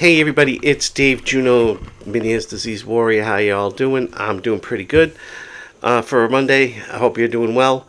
Hey everybody, it's Dave Juno, Meniere's Disease Warrior. How y'all doing? I'm doing pretty good for a Monday. I hope you're doing well.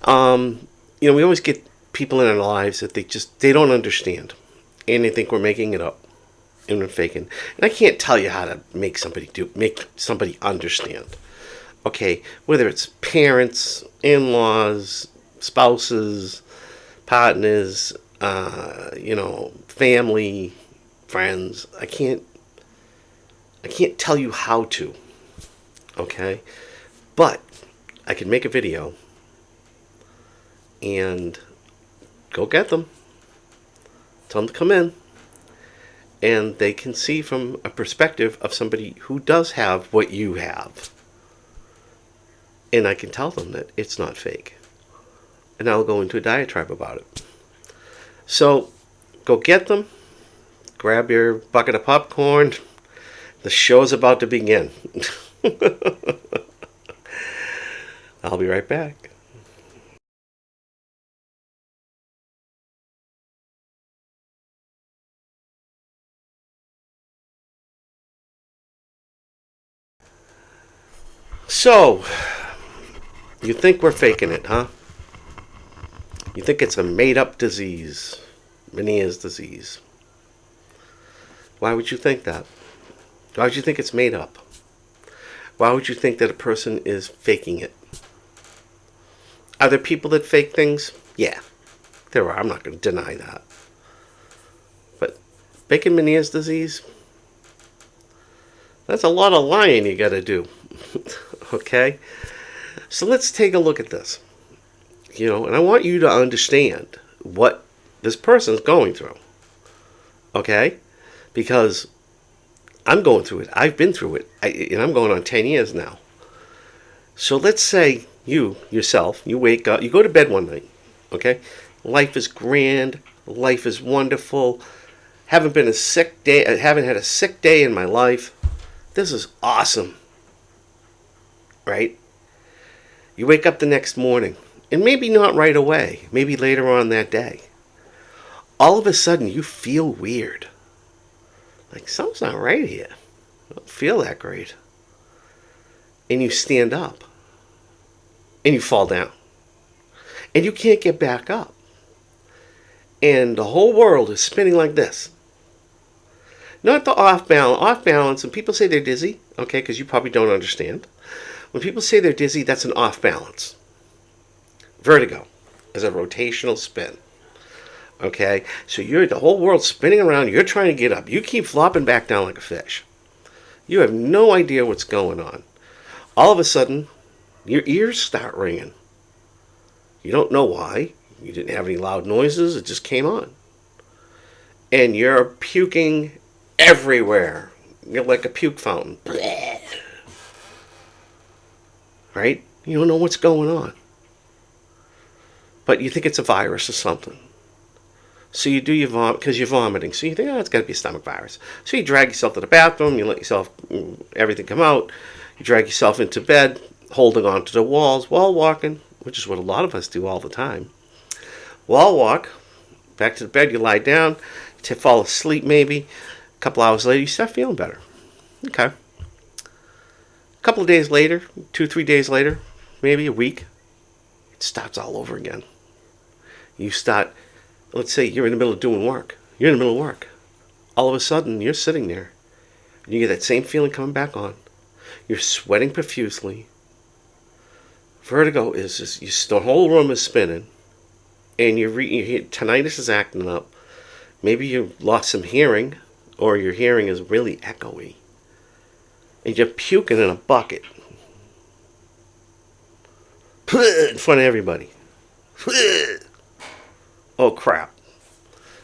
We always get people in our lives that they don't understand, and they think we're making it up and we're faking. And I can't tell you how to make somebody understand. Okay, whether it's parents, in-laws, spouses, partners, family, friends. I can't tell you how to. Okay? But I can make a video and go get them. Tell them to come in. And they can see from a perspective of somebody who does have what you have. And I can tell them that it's not fake. And I'll go into a diatribe about it. So, go get them. Grab your bucket of popcorn. The show's about to begin. I'll be right back. So, you think we're faking it, huh? You think it's a made-up disease, Meniere's disease. Why would you think that? Why would you think it's made up? Why would you think that a person is faking it? Are there people that fake things? Yeah, there are. I'm not going to deny that. But faking Meniere's disease? That's a lot of lying you got to do. Okay? So let's take a look at this. And I want you to understand what this person's going through. Okay? Because I'm going through it. I've been through it. And I'm going on 10 years now. So let's say you wake up, you go to bed one night. Okay? Life is grand. Life is wonderful. Haven't had a sick day in my life. This is awesome. Right? You wake up the next morning. And maybe not right away. Maybe later on that day. All of a sudden, you feel weird. Like, something's not right here. I don't feel that great. And you stand up. And you fall down. And you can't get back up. And the whole world is spinning like this. Not the off balance. And people say they're dizzy. Okay, because you probably don't understand. When people say they're dizzy, that's an off balance. Vertigo is a rotational spin. Okay? So the whole world's spinning around. You're trying to get up. You keep flopping back down like a fish. You have no idea what's going on. All of a sudden, your ears start ringing. You don't know why. You didn't have any loud noises. It just came on. And you're puking everywhere. You're like a puke fountain. Right? You don't know what's going on. But you think it's a virus or something. So you do your vomit because you're vomiting. So you think, it's got to be a stomach virus. So you drag yourself to the bathroom. You let everything come out. You drag yourself into bed, holding onto the walls, wall walking, which is what a lot of us do all the time. Wall walk, back to the bed. You lie down, you fall asleep maybe. A couple hours later, you start feeling better. Okay. A couple of days later, 2-3 days later, maybe a week, it starts all over again. You start, let's say you're in the middle of doing work. You're in the middle of work. All of a sudden, you're sitting there. And you get that same feeling coming back on. You're sweating profusely. Vertigo is just, the whole room is spinning. And tinnitus is acting up. Maybe you lost some hearing, or your hearing is really echoey. And you're puking in a bucket. In front of everybody. Oh, crap.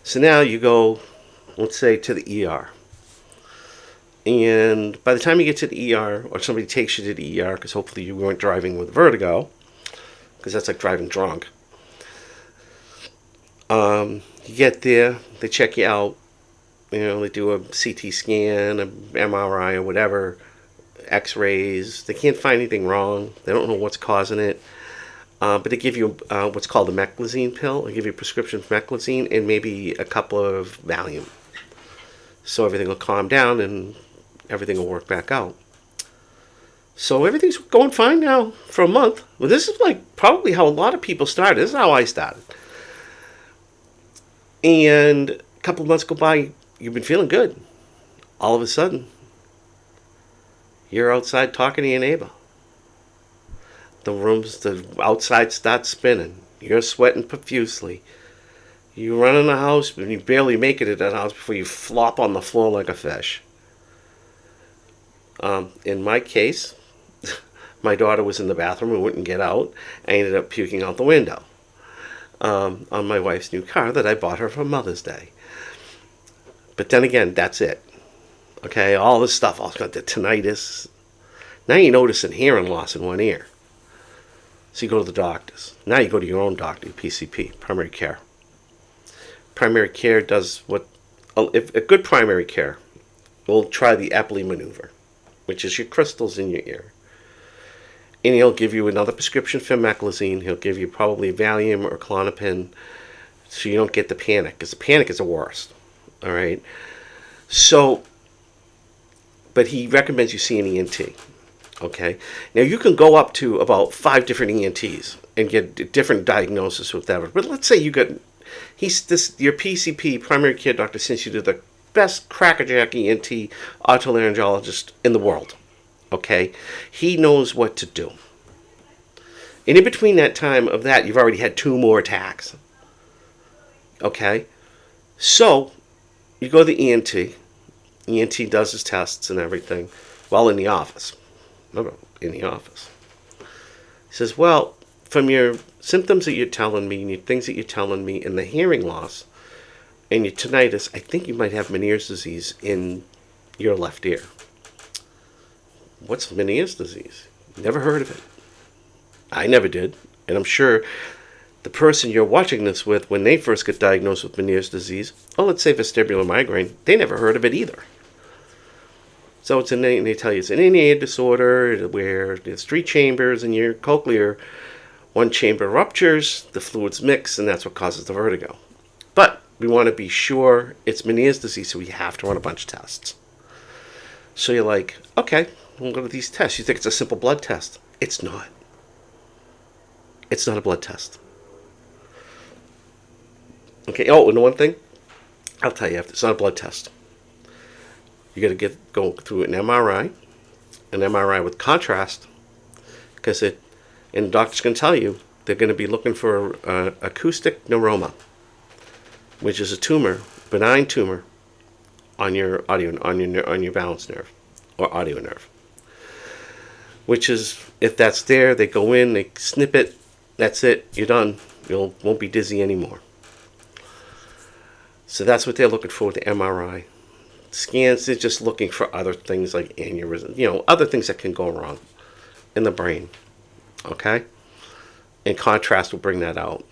So now you go, let's say, to the ER. And by the time you get to the ER, or somebody takes you to the ER, because hopefully you weren't driving with vertigo, because that's like driving drunk. You get there, they check you out. They do a CT scan, an MRI, or whatever, X-rays. They can't find anything wrong. They don't know what's causing it. But they give you what's called a meclizine pill. They give you a prescription for meclizine and maybe a couple of Valium. So everything will calm down and everything will work back out. So everything's going fine now for a month. Well, this is like probably how a lot of people started. This is how I started. And a couple of months go by, you've been feeling good. All of a sudden, you're outside talking to your neighbor. The outside starts spinning. You're sweating profusely. You run in the house and you barely make it in the house before you flop on the floor like a fish. In my case, my daughter was in the bathroom and wouldn't get out. I ended up puking out the window on my wife's new car that I bought her for Mother's Day. But then again, that's it. Okay, all this stuff, all got the tinnitus. Now you're noticing hearing loss in one ear. So you go to the doctors. Now you go to your own doctor, PCP, primary care. Primary care does if a good primary care will try the Epley maneuver, which is your crystals in your ear. And he'll give you another prescription for meclizine. He'll give you probably Valium or Klonopin so you don't get the panic, because the panic is the worst. All right? So, but he recommends you see an ENT. Okay? Now, you can go up to about 5 different ENTs and get different diagnosis with that. But let's say you got, your PCP, primary care doctor, sends you to the best crackerjack ENT otolaryngologist in the world. Okay? He knows what to do. And in between that time of that, you've already had 2 more attacks. Okay? So, you go to the ENT. ENT does his tests and everything while in the office. Remember, in the office. He says, well, from your symptoms that you're telling me and your things that you're telling me and the hearing loss and your tinnitus, I think you might have Meniere's disease in your left ear. What's Meniere's disease? Never heard of it. I never did. And I'm sure the person you're watching this with, when they first get diagnosed with Meniere's disease, let's say vestibular migraine, they never heard of it either. So they tell you it's an innate disorder where there's 3 chambers in your cochlear. One chamber ruptures, the fluids mix, and that's what causes the vertigo. But we want to be sure it's Meniere's disease, so we have to run a bunch of tests. So you're like, okay, we'll go to these tests. You think it's a simple blood test. It's not. It's not a blood test. Okay, and one thing, I'll tell you, it's not a blood test. You got to go through an MRI with contrast, because and the doctor's going to tell you they're going to be looking for acoustic neuroma, which is a tumor, benign tumor, on your balance nerve or audio nerve. Which is, if that's there, they go in, they snip it, that's it, you're done. You won't be dizzy anymore. So that's what they're looking for with the MRI. Scans, they're just looking for other things like aneurysm, other things that can go wrong in the brain. Okay? And contrast will bring that out.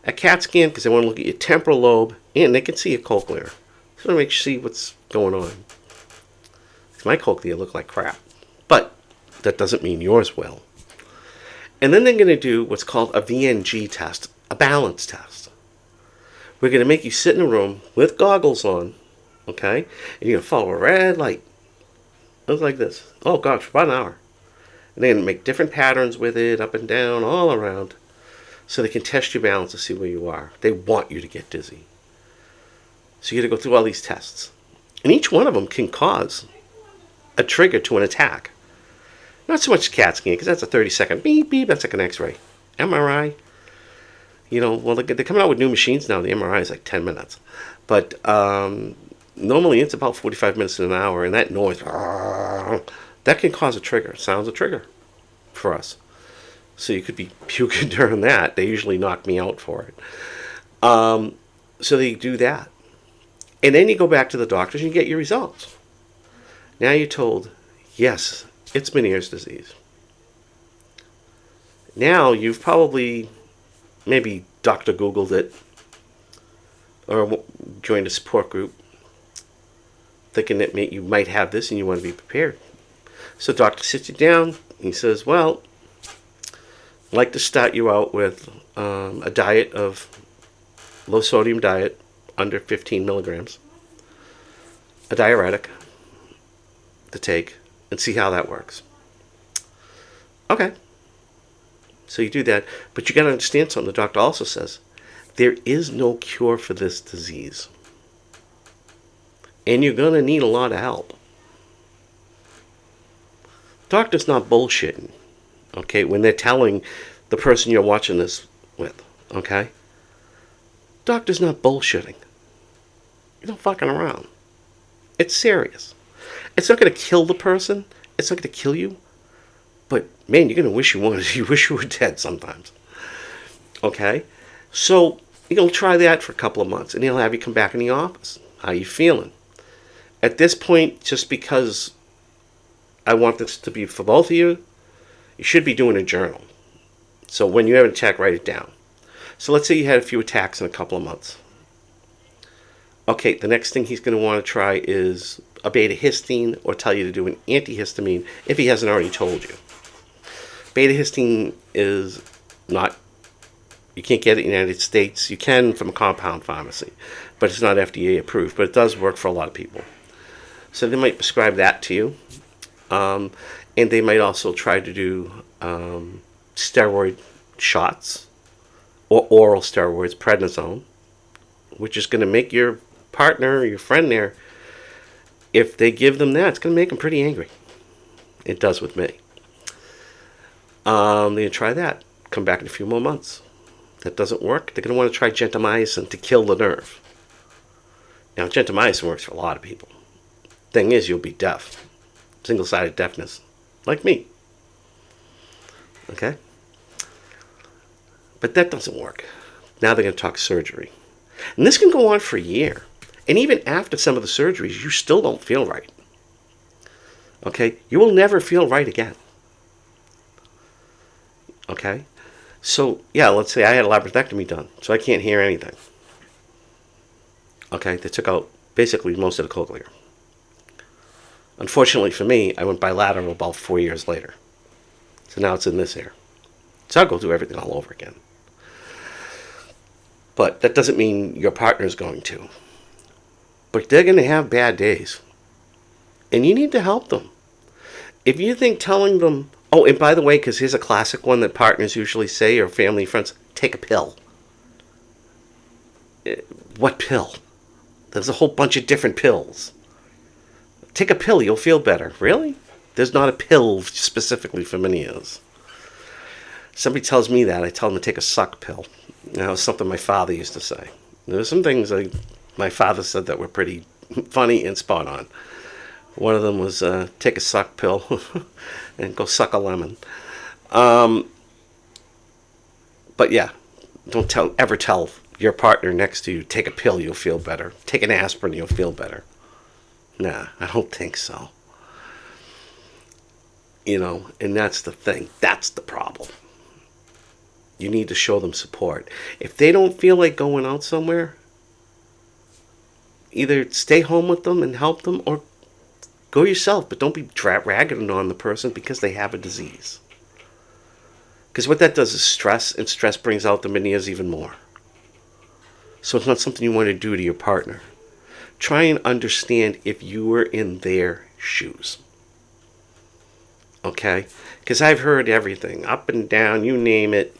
A CAT scan, because they want to look at your temporal lobe, and they can see your cochlear. So they make you see what's going on. My cochlea look like crap. But that doesn't mean yours will. And then they're going to do what's called a VNG test, a balance test. We're going to make you sit in a room with goggles on, okay? And you're going to follow a red light. Look like this. Oh, gosh, for about an hour. And they're going to make different patterns with it, up and down, all around, so they can test your balance to see where you are. They want you to get dizzy. So you got to go through all these tests. And each one of them can cause a trigger to an attack. Not so much CAT scan, because that's a 30-second beep, beep, that's like an x-ray. MRI, they're coming out with new machines now. The MRI is like 10 minutes. But normally it's about 45 minutes to an hour, and that noise, that can cause a trigger. Sounds a trigger for us. So you could be puking during that. They usually knock me out for it. So they do that. And then you go back to the doctors and you get your results. Now you're told, yes, it's Meniere's disease. Now you've probably maybe Dr. Googled it or joined a support group thinking that you might have this and you want to be prepared. So the doctor sits you down and he says, well, I'd like to start you out with a diet of low sodium diet under 15 milligrams. a diuretic to take and see how that works. Okay. So you do that, but you got to understand something. The doctor also says there is no cure for this disease, and you're going to need a lot of help. Doctor's not bullshitting, okay, when they're telling the person you're watching this with, okay? Doctor's not bullshitting. You're not fucking around. It's serious. It's not going to kill the person. It's not going to kill you. But, man, you're going to wish you wish you were dead sometimes. Okay? So, you'll try that for a couple of months, and he'll have you come back in the office. How you feeling? At this point, just because I want this to be for both of you, you should be doing a journal. So when you have an attack, write it down. So let's say you had a few attacks in a couple of months. Okay, the next thing he's going to want to try is a beta-histine or tell you to do an antihistamine if he hasn't already told you. Beta-histine is not, you can't get it in the United States. You can from a compound pharmacy, but it's not FDA approved, but it does work for a lot of people. So they might prescribe that to you. And they might also try to do steroid shots or oral steroids, prednisone, which is going to make your partner or your friend there, if they give them that, it's going to make them pretty angry. It does with me. They try that. Come back in a few more months. That doesn't work. They're going to want to try gentamicin to kill the nerve. Now, gentamicin works for a lot of people. Thing is, you'll be deaf. Single-sided deafness. Like me. Okay? But that doesn't work. Now they're going to talk surgery. And this can go on for a year. And even after some of the surgeries, you still don't feel right. Okay? You will never feel right again. Okay? So, yeah, let's say I had a laparoscopy done, so I can't hear anything. Okay? They took out basically most of the cochlear. Unfortunately for me, I went bilateral about 4 years later. So now it's in this ear. So I'll go through everything all over again. But that doesn't mean your partner's going to. But they're going to have bad days. And you need to help them. If you think telling them, oh, and by the way, because here's a classic one that partners usually say, or family friends, take a pill. What pill? There's a whole bunch of different pills. Take a pill, you'll feel better. Really? There's not a pill specifically for Meniere's. Somebody tells me that, I tell them to take a suck pill. That was something my father used to say. There were some things my father said that were pretty funny and spot on. One of them was take a suck pill and go suck a lemon. But yeah, don't ever tell your partner next to you, take a pill, you'll feel better. Take an aspirin, you'll feel better. Nah, I don't think so. You know, and that's the thing. That's the problem. You need to show them support. If they don't feel like going out somewhere, either stay home with them and help them or go yourself, but don't be ragging on the person because they have a disease. Because what that does is stress, and stress brings out the Meniere's even more. So it's not something you want to do to your partner. Try and understand if you were in their shoes. Okay? Because I've heard everything, up and down, you name it.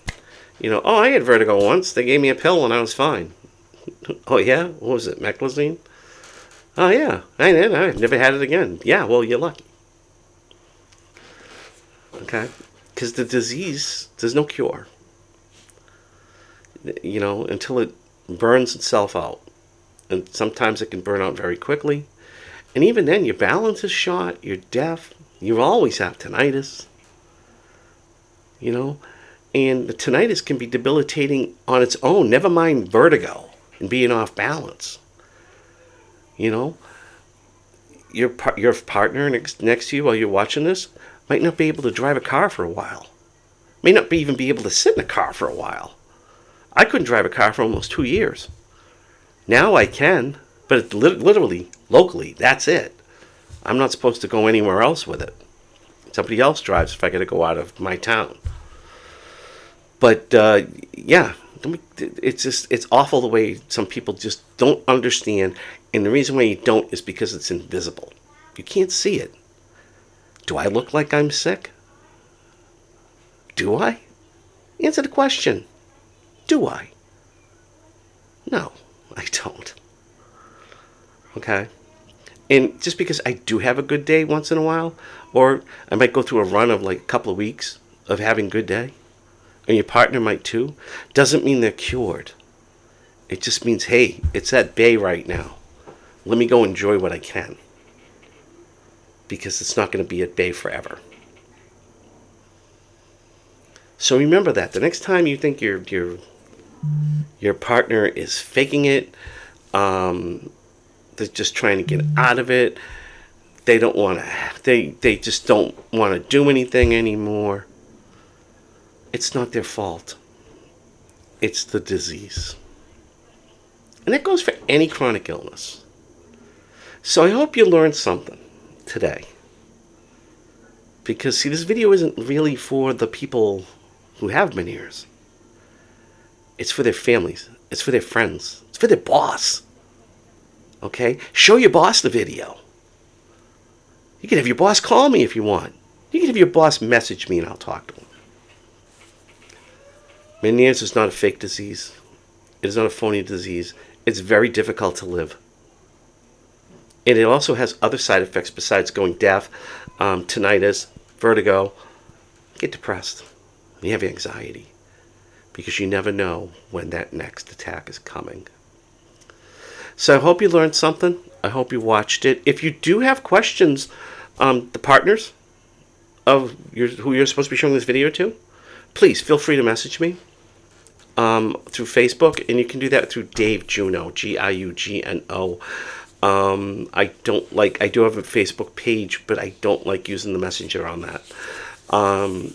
You know, oh, I had vertigo once. They gave me a pill and I was fine. Oh, yeah? What was it, meclizine? Oh, yeah. I've never had it again. Yeah, well, you're lucky. Okay? Because the disease, there's no cure. You know, until it burns itself out. And sometimes it can burn out very quickly. And even then, your balance is shot. You're deaf. You always have tinnitus. You know? And the tinnitus can be debilitating on its own. Never mind vertigo and being off balance. You know? Your partner next to you while you're watching this might not be able to drive a car for a while. May not even be able to sit in a car for a while. I couldn't drive a car for almost 2 years. Now I can, but it's literally, locally, that's it. I'm not supposed to go anywhere else with it. Somebody else drives if I got to go out of my town. But, yeah, it's awful the way some people just don't understand. And the reason why you don't is because it's invisible. You can't see it. Do I look like I'm sick? Do I? Answer the question. Do I? No, I don't. Okay? And just because I do have a good day once in a while, or I might go through a run of like a couple of weeks of having a good day, and your partner might too, doesn't mean they're cured. It just means, hey, it's at bay right now. Let me go enjoy what I can. Because it's not going to be at bay forever. So remember that. The next time you think your partner is faking it, they're just trying to get out of it, they don't want to, they just don't want to do anything anymore, it's not their fault. It's the disease. And that goes for any chronic illness. So I hope you learned something today. Because, see, this video isn't really for the people who have Menieres. It's for their families. It's for their friends. It's for their boss. Okay? Show your boss the video. You can have your boss call me if you want. You can have your boss message me and I'll talk to him. Meniere's is not a fake disease. It is not a phony disease. It's very difficult to live. And it also has other side effects besides going deaf, tinnitus, vertigo. You get depressed. You have anxiety. Because you never know when that next attack is coming. So I hope you learned something. I hope you watched it. If you do have questions, the partners of who you're supposed to be showing this video to, please feel free to message me through Facebook. And you can do that through Dave Juno, Giugno. I do have a Facebook page, but I don't like using the messenger on that.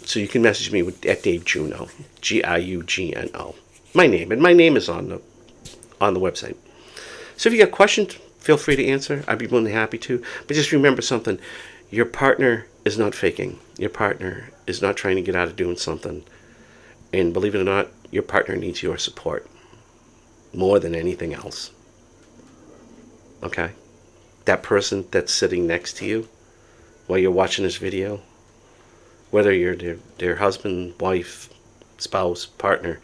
So you can message me at Dave Juno, Giugno. My name, and my name is on the website. So if you got questions, feel free to answer. I'd be more than happy to. But just remember something: your partner is not faking. Your partner is not trying to get out of doing something. And believe it or not, your partner needs your support more than anything else. Okay? That person that's sitting next to you while you're watching this video, whether you're their husband, wife, spouse, partner,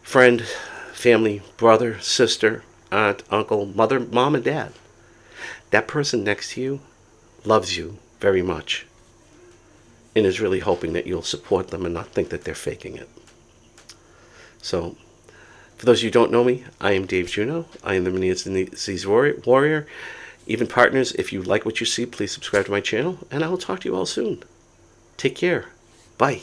friend, family, brother, sister, aunt, uncle, mother, mom, and dad, that person next to you loves you very much and is really hoping that you'll support them and not think that they're faking it. So, for those of you who don't know me, I am Dave Juno. I am the Meniere Disease Warrior. Even partners, if you like what you see, please subscribe to my channel, and I will talk to you all soon. Take care. Bye.